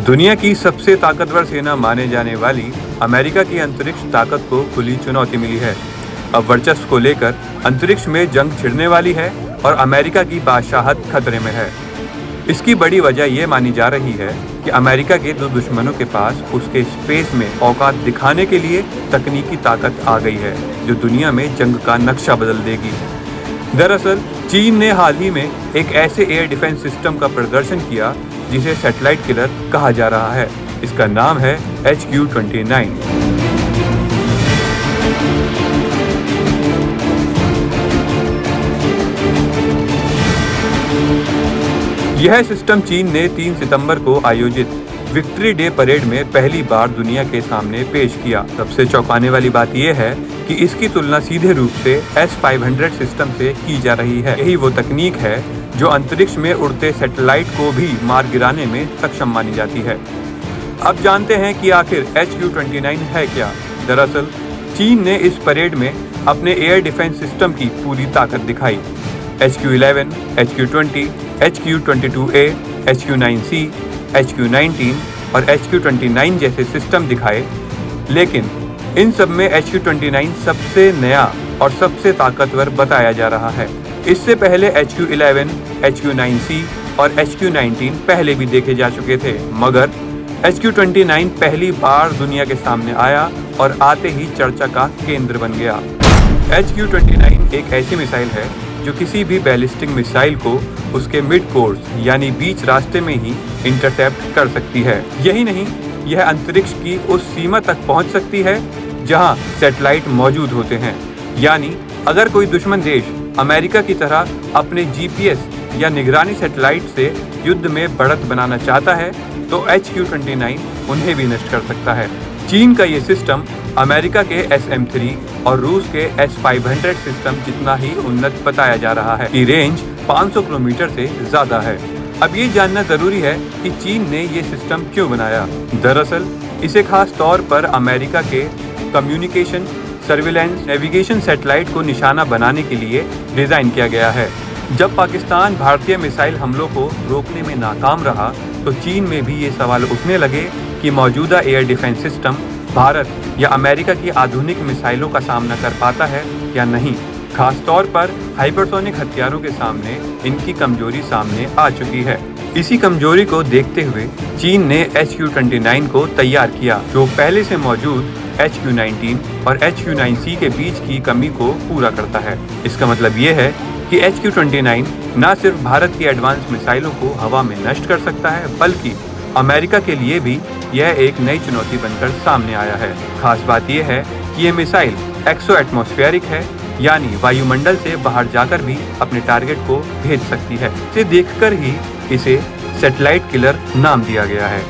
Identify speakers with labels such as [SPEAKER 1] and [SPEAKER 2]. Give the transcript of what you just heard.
[SPEAKER 1] दुनिया की सबसे ताकतवर सेना माने जाने वाली अमेरिका की अंतरिक्ष ताकत को खुली चुनौती मिली है। अब वर्चस्व को लेकर अंतरिक्ष में जंग छिड़ने वाली है और अमेरिका की बादशाहत खतरे में है। इसकी बड़ी वजह यह मानी जा रही है कि अमेरिका के दो दुश्मनों के पास उसके स्पेस में औकात दिखाने के लिए तकनीकी ताकत आ गई है, जो दुनिया में जंग का नक्शा बदल देगी। दरअसल चीन ने हाल ही में एक ऐसे एयर डिफेंस सिस्टम का प्रदर्शन किया जिसे सैटेलाइट किलर कहा जा रहा है। इसका नाम है HQ-29। यह सिस्टम चीन ने 3 सितंबर को आयोजित विक्ट्री डे परेड में पहली बार दुनिया के सामने पेश किया। सबसे चौंकाने वाली बात यह है कि इसकी तुलना सीधे रूप से S-500 सिस्टम से की जा रही है। यही वो तकनीक है जो अंतरिक्ष में उड़ते सैटेलाइट को भी मार गिराने में सक्षम मानी जाती है। अब जानते हैं कि आखिर HQ-29 है क्या। दरअसल चीन ने इस परेड में अपने एयर डिफेंस सिस्टम की पूरी ताकत दिखाई। HQ-11, HQ-20, HQ-22A, HQ-9C, HQ-19 और HQ-29 जैसे सिस्टम दिखाए, लेकिन इन सब में HQ-29 सबसे नया और सबसे ताकतवर बताया जा रहा है। इससे पहले HQ-11, HQ-9C और HQ-19 पहले भी देखे जा चुके थे, मगर HQ-29 पहली बार दुनिया के सामने आया और आते ही चर्चा का केंद्र बन गया। HQ-29 एक ऐसी मिसाइल है जो किसी भी बैलिस्टिक मिसाइल को उसके मिड कोर्स यानी बीच रास्ते में ही इंटरसेप्ट कर सकती है। यही नहीं, यह अंतरिक्ष की उस सीमा तक पहुंच सकती है जहां सैटेलाइट मौजूद होते हैं। यानी अगर कोई दुश्मन देश अमेरिका की तरह अपने GPS या निगरानी सैटेलाइट से युद्ध में बढ़त बनाना चाहता है तो HQ-29 उन्हें भी नष्ट कर सकता है। चीन का ये सिस्टम अमेरिका के SM-3 और रूस के S-500 सिस्टम जितना ही उन्नत बताया जा रहा है कि रेंज 500 किलोमीटर से ज्यादा है। अब ये जानना जरूरी है कि चीन ने ये सिस्टम क्यों बनाया। दरअसल इसे खास तौर पर अमेरिका के कम्युनिकेशन, सर्विलेंस, नेविगेशन सैटेलाइट को निशाना बनाने के लिए डिजाइन किया गया है। जब पाकिस्तान भारतीय मिसाइल हमलों को रोकने में नाकाम रहा तो चीन में भी ये सवाल उठने लगे कि मौजूदा एयर डिफेंस सिस्टम भारत या अमेरिका की आधुनिक मिसाइलों का सामना कर पाता है या नहीं। खास तौर पर हाइपरसोनिक हथियारों के सामने इनकी कमजोरी सामने आ चुकी है। इसी कमजोरी को देखते हुए चीन ने HQ-29 को तैयार किया, जो पहले से मौजूद HQ-19 और HQ-9C के बीच की कमी को पूरा करता है। इसका मतलब ये है कि HQ-29 न सिर्फ भारत की एडवांस मिसाइलों को हवा में नष्ट कर सकता है, बल्कि अमेरिका के लिए भी यह एक नई चुनौती बनकर सामने आया है। खास बात यह है कि ये मिसाइल एक्सो एटमॉस्फेरिक है, यानी वायुमंडल से बाहर जाकर भी अपने टारगेट को भेज सकती है। इसे देखकर ही इसे सैटेलाइट किलर नाम दिया गया है।